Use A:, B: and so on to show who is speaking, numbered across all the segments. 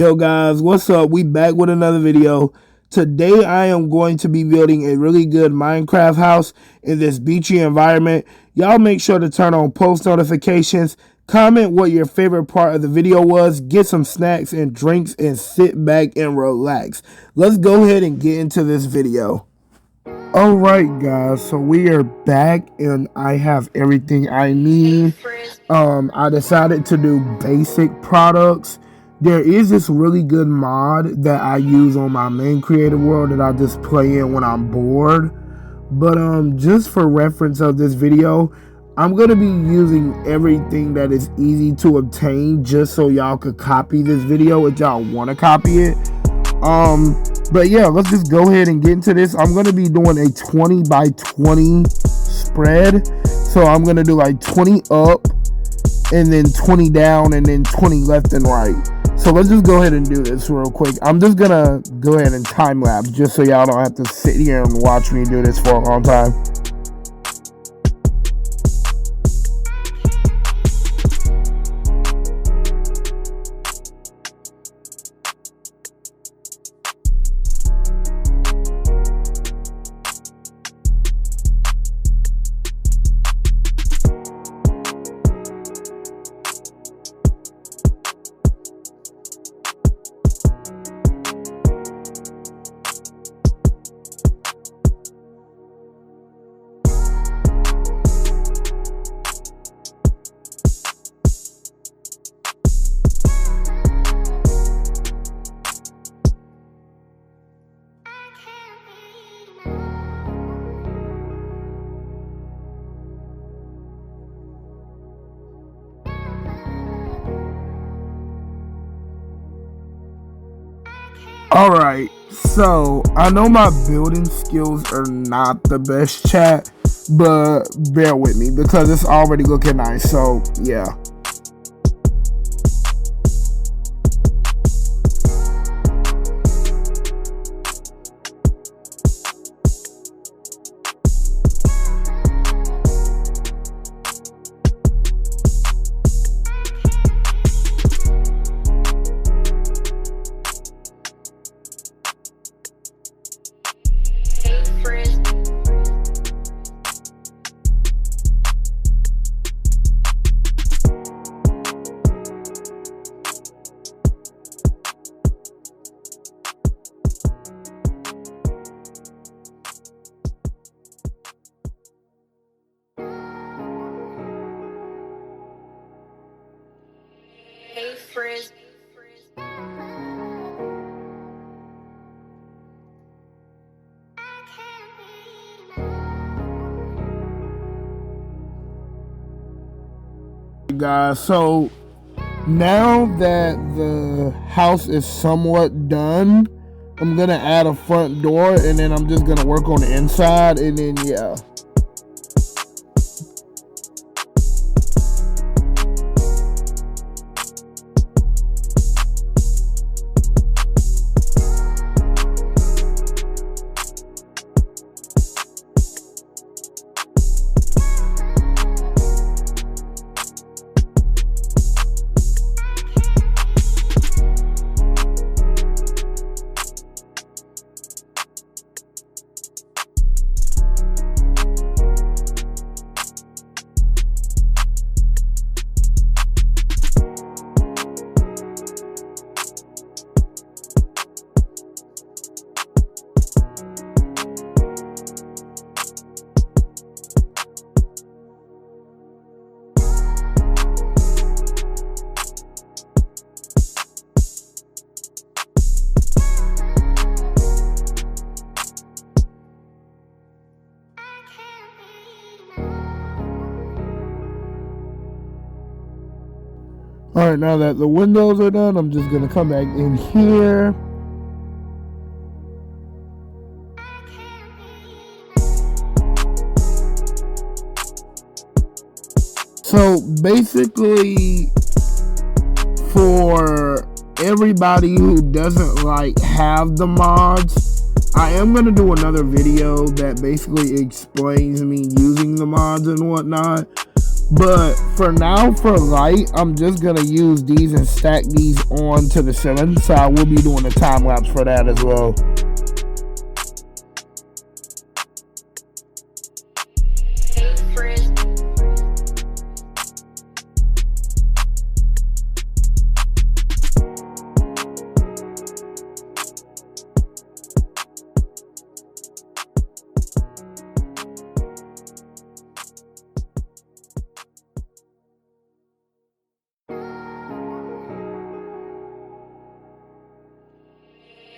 A: Yo guys, what's up? We back with another video. Today I am going to be building a really good Minecraft house in this beachy environment. Y'all make sure to turn on post notifications, comment what your favorite part of the video was, get some snacks and drinks, and sit back and relax. Let's go ahead and get into this video. Alright guys, so we are back and I have everything I need. I decided to do basic products. There is this really good mod that I use on my main creative world that I just play in when I'm bored. But just for reference of this video, I'm going to be using everything that is easy to obtain just so y'all could copy this video if y'all want to copy it. But yeah, let's just go ahead and get into this. I'm going to be doing a 20 by 20 spread. So I'm going to do like 20 up and then 20 down and then 20 left and right. So let's just go ahead and do this real quick. I'm just gonna go ahead and time lapse just so y'all don't have to sit here and watch me do this for a long time. Alright, so I know my building skills are not the best, chat, but bear with me because it's already looking nice, so yeah.
B: Hey, Frizz.
A: Guys, so now that the house is somewhat done, I'm gonna add a front door and then I'm just gonna work on the inside and then yeah. Alright, now that the windows are done, I'm just going to come back in here. So basically, for everybody who doesn't like have the mods, I am going to do another video that basically explains me using the mods and whatnot. But for now, for light, I'm just gonna use these and stack these onto the ceiling. So I will be doing a time lapse for that as well.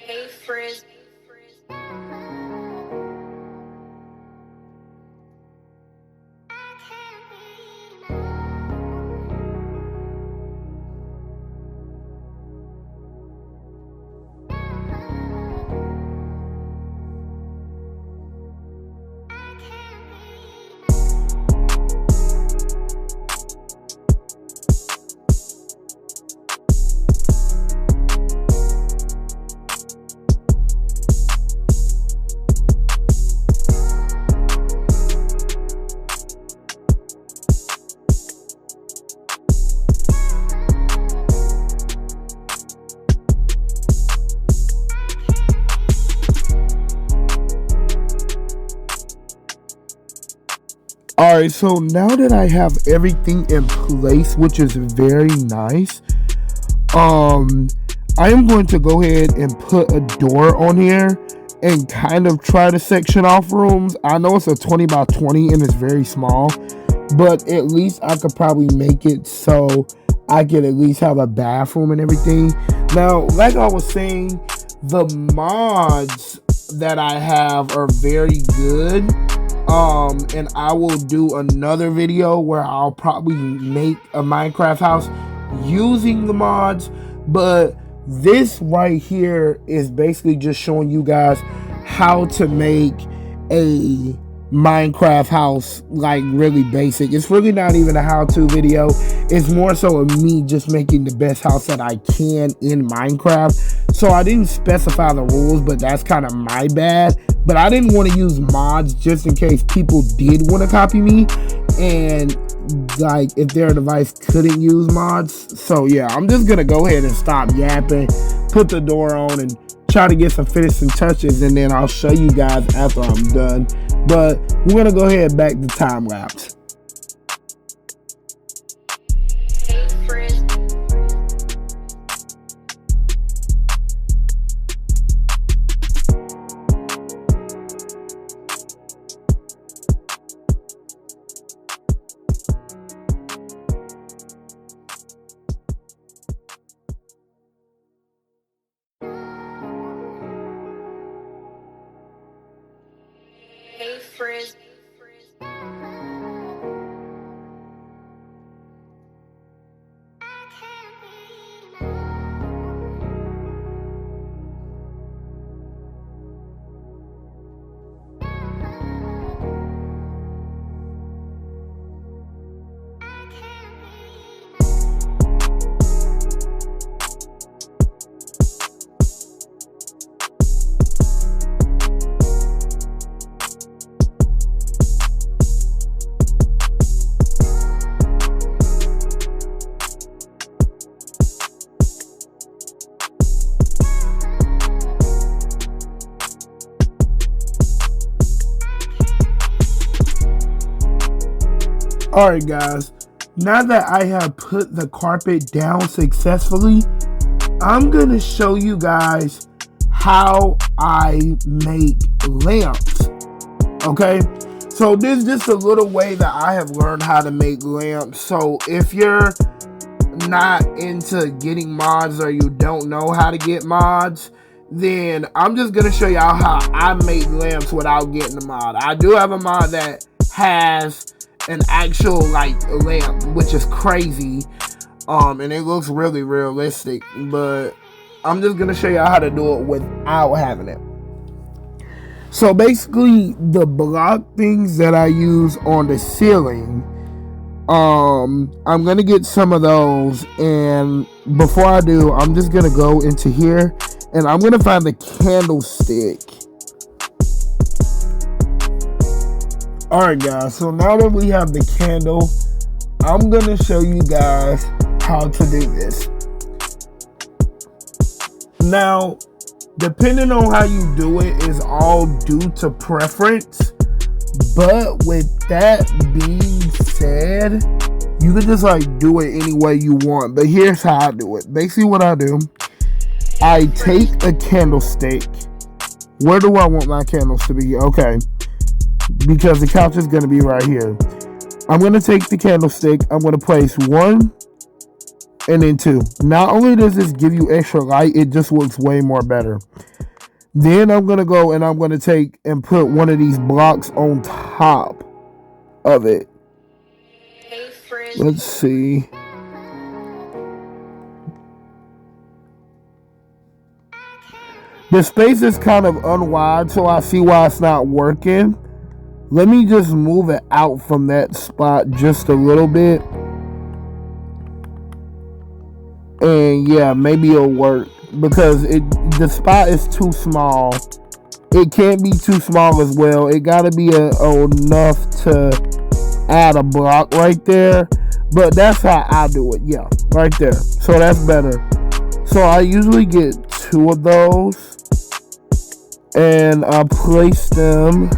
B: Hey Frizz. Hey Frizz.
A: Alright, so now that I have everything in place, which is very nice, I am going to go ahead and put a door on here and kind of try to section off rooms. I know it's a 20 by 20 and it's very small, but at least I could probably make it so I could at least have a bathroom and everything. Now, like I was saying, the mods that I have are very good. And I will do another video where I'll probably make a Minecraft house using the mods, but this right here is basically just showing you guys how to make a Minecraft house, like really basic. It's really not even a how-to video. It's more so of me just making the best house that I can in Minecraft. So I didn't specify the rules, but that's kind of my bad. But I didn't want to use mods just in case people did want to copy me, and like if their device couldn't use mods. So yeah, I'm just gonna go ahead and stop yapping, put the door on, and try to get some finishing touches, and then I'll show you guys after I'm done. But we're gonna go ahead back to time lapse.
B: Hey Frizz. Hey Frizz.
A: Alright guys, now that I have put the carpet down successfully, I'm gonna show you guys how I make lamps. Okay, so this is just a little way that I have learned how to make lamps. So if you're not into getting mods or you don't know how to get mods, then I'm just gonna show y'all how I make lamps without getting a mod. I do have a mod that has an actual like lamp, which is crazy, and it looks really realistic, but I'm just gonna show y'all how to do it without having it. So basically, the block things that I use on the ceiling, I'm gonna get some of those, and before I do, I'm just gonna go into here and I'm gonna find the candlestick. Alright guys, so now that we have the candle, I'm gonna show you guys how to do this. Now, depending on how you do it is all due to preference. But with that being said, you can just like do it any way you want. But here's how I do it. Basically what I do, I take a candlestick. Where do I want my candles to be? Okay. Because the couch is going to be right here. I'm going to take the candlestick. I'm going to place 1 and then 2. Not only does this give you extra light, it just looks way more better. Then I'm going to go and I'm going to take and put one of these blocks on top of it.
B: Hey, Frizz.
A: Let's see. The space is kind of unwide, so I see why it's not working. Let me just move it out from that spot just a little bit. And yeah, maybe it'll work. Because the spot is too small. It can't be too small as well. It gotta be enough to add a block right there. But that's how I do it. Yeah, right there. So that's better. So I usually get 2 of those. And I place them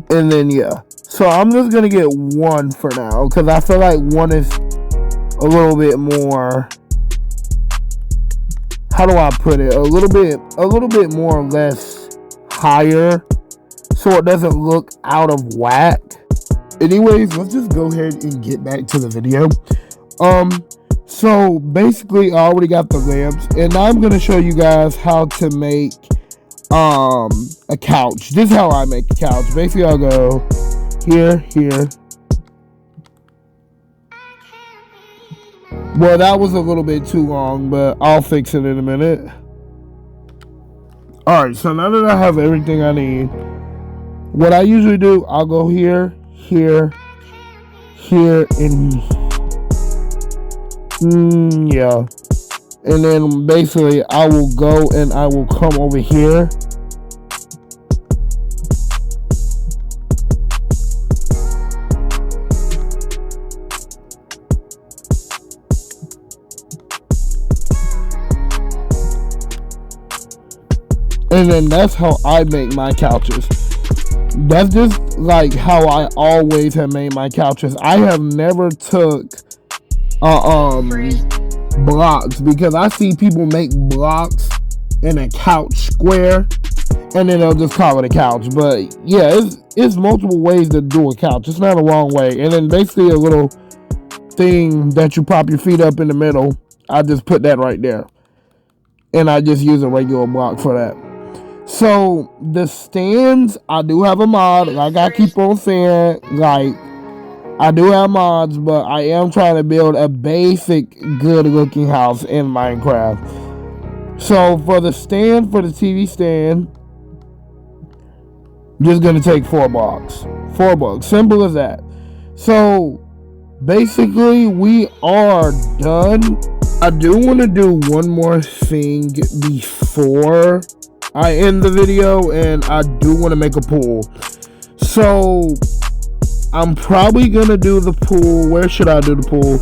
A: and then yeah. So I'm just gonna get 1 for now because I feel like 1 is a little bit more. How do I put it? A little bit more or less higher, so it doesn't look out of whack. Anyways, let's just go ahead and get back to the video. So basically I already got the lamps, and now I'm gonna show you guys how to make a couch. This is how I make a couch. Basically I'll go here. Well, that was a little bit too long, but I'll fix it in a minute. Alright, so now that I have everything I need, what I usually do, I'll go here, and yeah. And then basically I will go and I will come over here. And then that's how I make my couches. That's just like how I always have made my couches. I have never took blocks, because I see people make blocks in a couch square and then they'll just call it a couch. But yeah, it's multiple ways to do a couch. It's not a wrong way. And then basically a little thing that you prop your feet up in the middle, I just put that right there. And I just use a regular block for that. So the stands, I do have a mod. Like I keep on saying, like I do have mods, but I am trying to build a basic good looking house in Minecraft. So for the stand, for the TV stand, I'm just gonna take 4 blocks. 4 blocks, simple as that. So basically we are done. I do want to do one more thing before I end the video, and I do want to make a pool. So I'm probably gonna do the pool. Where should I do the pool?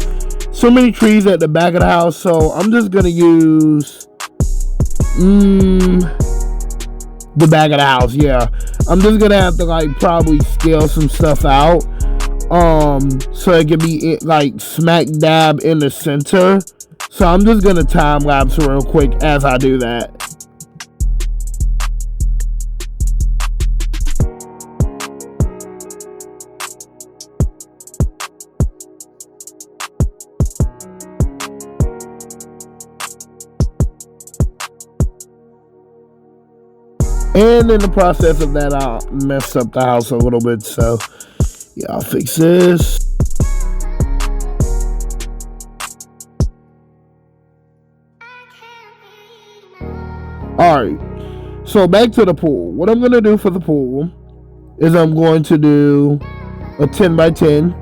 A: So many trees at the back of the house, so I'm just gonna use the back of the house. Yeah, I'm just gonna have to like probably scale some stuff out so it can be like smack dab in the center. So I'm just gonna time lapse real quick as I do that. And in the process of that, I messed up the house a little bit. So yeah, I'll fix this. Alright, so back to the pool. What I'm going to do for the pool is I'm going to do a 10 by 10.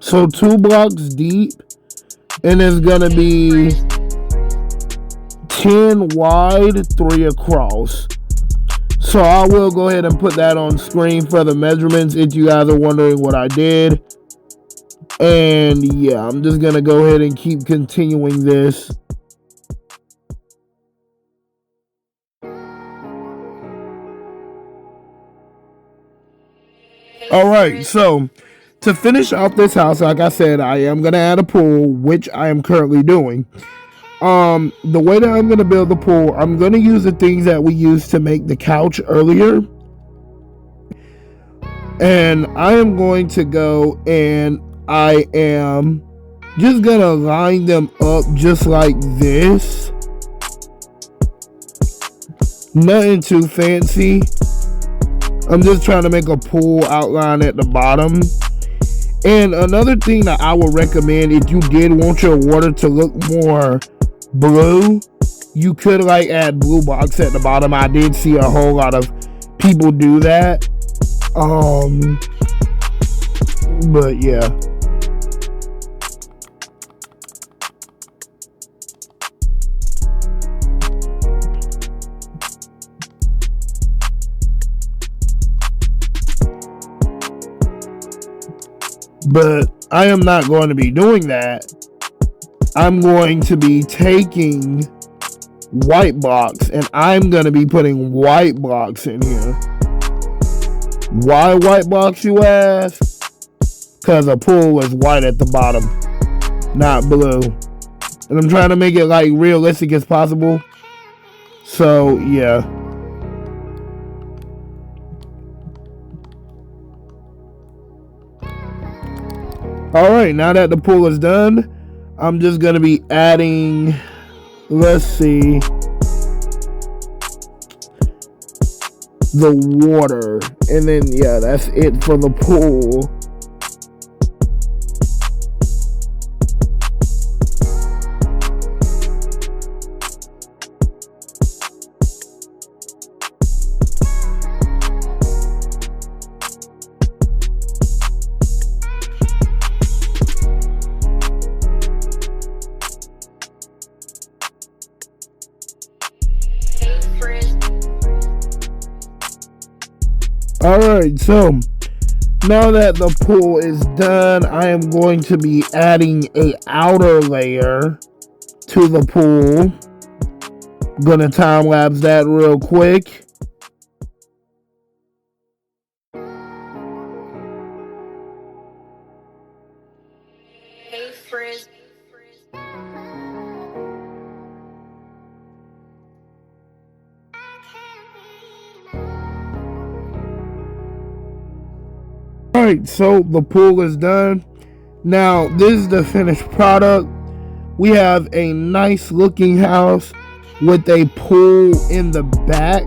A: So 2 blocks deep, and it's gonna be 10 wide, 3 across. So I will go ahead and put that on screen for the measurements if you guys are wondering what I did. And yeah, I'm just gonna go ahead and keep continuing this. Alright, so to finish off this house, like I said, I am gonna add a pool, which I am currently doing. The way that I'm gonna build the pool, I'm gonna use the things that we used to make the couch earlier. And I am going to go and I am just gonna line them up just like this. Nothing too fancy. I'm just trying to make a pool outline at the bottom. And another thing that I would recommend, if you did want your water to look more blue, you could like add blue box at the bottom. I did see a whole lot of people do that. But yeah. But I am not going to be doing that. I'm going to be taking white blocks and I'm going to be putting white blocks in here. Why white blocks, you ask? Because the pool is white at the bottom, not blue. And I'm trying to make it like realistic as possible. So yeah. Alright, now that the pool is done, I'm just going to be adding, let's see, the water. And then, yeah, that's it for the pool. Alright, so now that the pool is done, I am going to be adding a outer layer to the pool. I'm gonna time lapse that real quick.
B: Hey, Frizz.
A: Alright, so the pool is done. Now, this is the finished product. We have a nice looking house with a pool in the back.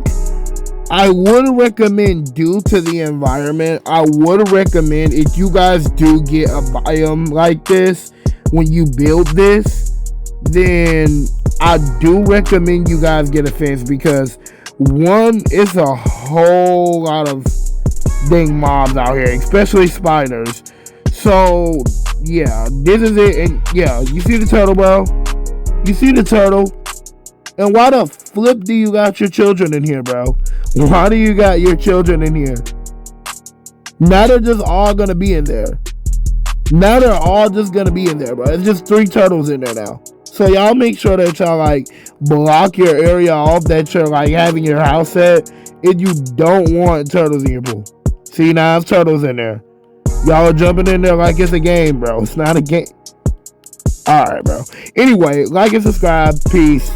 A: I would recommend, due to the environment, I would recommend if you guys do get a biome like this, when you build this, then I do recommend you guys get a fence, because one, it's a whole lot of dang mobs out here, especially spiders. So yeah, this is it. And yeah, you see the turtle, bro? You see the turtle? And why the flip do you got your children in here, bro? Why do you got your children in here? Now they're just all gonna be in there. Now they're all just gonna be in there, bro. It's just 3 turtles in there now. So y'all make sure that y'all like block your area off that you're like having your house set if you don't want turtles in your pool. See, now there's turtles in there. Y'all are jumping in there like it's a game, bro. It's not a game. Alright, bro. Anyway, like and subscribe. Peace.